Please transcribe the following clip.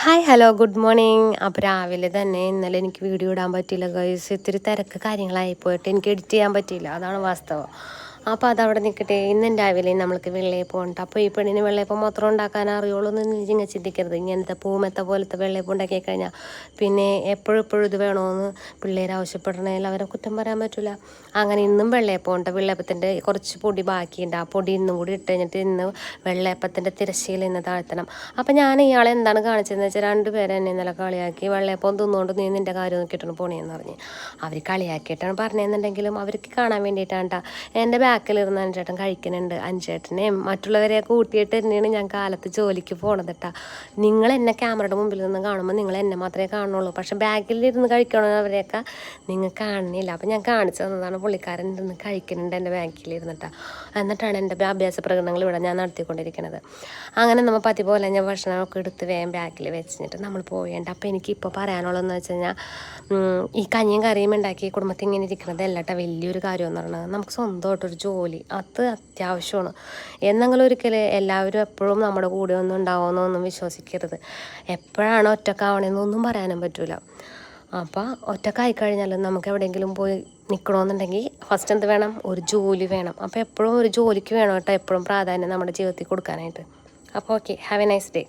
Hi hello good morning. അപ്പോൾ രാവിലെ തന്നെ ഇന്നലെ എനിക്ക് വീഡിയോ ഇടാൻ പറ്റിയില്ല ഗൈസ്. ഇത്തിരി തിരക്ക് കാര്യങ്ങളായി പോയിട്ട് എനിക്ക് എഡിറ്റ് ചെയ്യാൻ പറ്റിയില്ല, അതാണ് വാസ്തവം. അപ്പോൾ അതവിടെ നിൽക്കട്ടെ. ഇന്നും രാവിലെ നമ്മൾക്ക് വെള്ളയപ്പം ഉണ്ട്. അപ്പോൾ ഈ പെണ്ണിന് വെള്ളയപ്പം മാത്രം ഉണ്ടാക്കാൻ അറിയുള്ളൂ എന്ന് ഇങ്ങനെ ചിന്തിക്കരുത്. ഇങ്ങനത്തെ പൂമെത്ത പോലത്തെ വെള്ളയപ്പം ഉണ്ടാക്കി കഴിഞ്ഞാൽ പിന്നെ എപ്പോഴും ഇത് വേണമെന്ന് പിള്ളേർ ആവശ്യപ്പെടണമെങ്കിൽ അവരെ കുറ്റം പറയാൻ പറ്റില്ല. അങ്ങനെ ഇന്നും വെള്ളയപ്പം ഉണ്ട്. വെള്ളയപ്പത്തിൻ്റെ കുറച്ച് പൊടി ബാക്കിയുണ്ട്. ആ പൊടി ഇന്നും കൂടി ഇട്ട് കഴിഞ്ഞിട്ട് ഇന്ന് വെള്ളയപ്പത്തിൻ്റെ തിരശ്ശീല ഇന്ന് താഴ്ത്തണം. അപ്പം ഞാൻ ഇയാളെ എന്താണ് കാണിച്ചതെന്ന് വെച്ചാൽ രണ്ടുപേരെ എന്നെ ഇന്നലെ കളിയാക്കി വെള്ളയപ്പം തിന്നുകൊണ്ട് നീ നിൻ്റെ കാര്യം നോക്കിയിട്ടാണ് പോണേന്ന് പറഞ്ഞ്. അവർ കളിയാക്കിയിട്ടാണ് പറഞ്ഞതെന്നുണ്ടെങ്കിലും അവർക്ക് കാണാൻ വേണ്ടിയിട്ടാണ് കേട്ടോ. എൻ്റെ ബാക്കിലിരുന്ന് അഞ്ചേട്ടൻ കഴിക്കുന്നുണ്ട്. അഞ്ചേട്ടനെയും മറ്റുള്ളവരെ കൂട്ടിയിട്ട് തന്നെയാണ് ഞാൻ കാലത്ത് ജോലിക്ക് പോണത് കേട്ടോ. നിങ്ങൾ എന്നെ ക്യാമറയുടെ മുമ്പിൽ നിന്ന് കാണുമ്പോൾ നിങ്ങൾ എന്നെ മാത്രമേ കാണുള്ളൂ, പക്ഷേ ബാക്കിലിരുന്ന് കഴിക്കണവരെയൊക്കെ നിങ്ങൾ കാണുന്നില്ല. അപ്പം ഞാൻ കാണിച്ചു തന്നതാണ്. പുള്ളിക്കാരൻ ഇരുന്ന് കഴിക്കുന്നുണ്ട് എൻ്റെ ബാക്കിലിരുന്നിട്ടാ. എന്നിട്ടാണ് എൻ്റെ അഭ്യാസ പ്രകടനങ്ങൾ ഇവിടെ ഞാൻ നടത്തിക്കൊണ്ടിരിക്കുന്നത്. അങ്ങനെ നമ്മൾ പതി പോലെ ഞാൻ ഭക്ഷണമൊക്കെ എടുത്ത് വേഗം ബാക്കിൽ വെച്ചിട്ട് നമ്മൾ പോവേണ്ട. അപ്പോൾ എനിക്കിപ്പോൾ പറയാനുള്ളതെന്ന് വെച്ച് കഴിഞ്ഞാൽ ഈ കഞ്ഞിയും കറിയും ഉണ്ടാക്കി കുടുംബത്തിൽ ഇങ്ങനെ ഇരിക്കുന്നത് എല്ലാട്ടോ വലിയൊരു കാര്യമെന്ന് പറയുന്നത്. നമുക്ക് സ്വന്തമായിട്ടൊരു ജോലി അത് അത്യാവശ്യമാണ്. എന്നെങ്കിലും ഒരിക്കൽ എല്ലാവരും എപ്പോഴും നമ്മുടെ കൂടെ ഒന്നും ഉണ്ടാവുമെന്നൊന്നും വിശ്വസിക്കരുത്. എപ്പോഴാണ് ഒറ്റക്കാവണമെന്നൊന്നും പറയാനും പറ്റില്ല. അപ്പോൾ ഒറ്റക്കായി കഴിഞ്ഞാൽ നമുക്ക് എവിടെയെങ്കിലും പോയി നിൽക്കണമെന്നുണ്ടെങ്കിൽ ഫസ്റ്റ് എന്ത് വേണം? ഒരു ജോലി വേണം. അപ്പോൾ എപ്പോഴും ഒരു ജോലിക്ക് വേണം കേട്ടോ എപ്പോഴും പ്രാധാന്യം നമ്മുടെ ജീവിതത്തിൽ കൊടുക്കാനായിട്ട്. അപ്പോൾ okay, have A nice day.